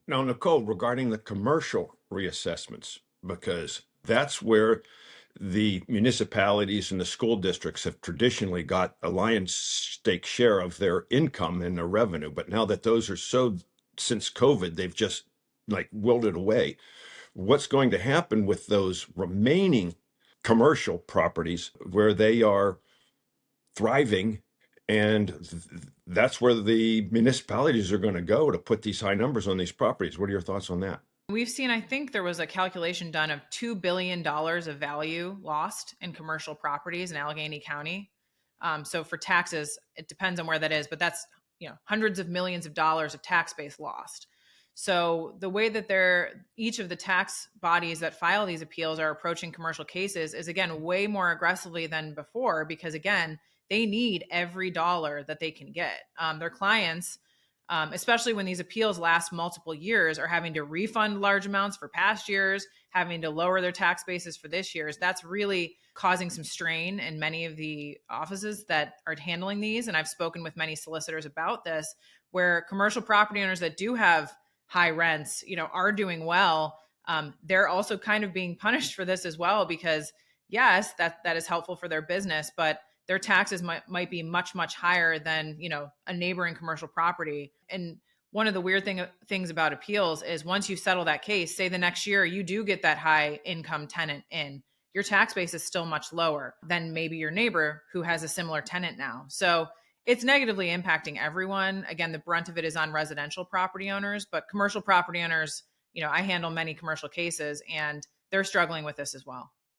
Now, Nicole, regarding the commercial reassessments, because that's where the municipalities and the school districts have traditionally got a lion's stake share of their income and their revenue. But now that those are since COVID, they've just like wilted away. What's going to happen with those remaining commercial properties where they are thriving? And that's where the municipalities are going to go to put these high numbers on these properties. What are your thoughts on that? We've seen, I think there was a calculation done of $2 billion of value lost in commercial properties in Allegheny County. So for taxes, it depends on where that is, but that's, hundreds of millions of dollars of tax base lost. So the way that each of the tax bodies that file these appeals are approaching commercial cases is, again, way more aggressively than before, because again, they need every dollar that they can get. Their clients, especially when these appeals last multiple years, are having to refund large amounts for past years, having to lower their tax basis for this year's. That's really causing some strain in many of the offices that are handling these. And I've spoken with many solicitors about this, where commercial property owners that do have high rents, are doing well. They're also kind of being punished for this as well, because yes, that is helpful for their business, but their taxes might be much, much higher than, a neighboring commercial property. And one of the weird things about appeals is once you settle that case, say the next year you do get that high income tenant in, your tax base is still much lower than maybe your neighbor who has a similar tenant now. So it's negatively impacting everyone. Again, the brunt of it is on residential property owners, but commercial property owners, I handle many commercial cases and they're struggling with this as well.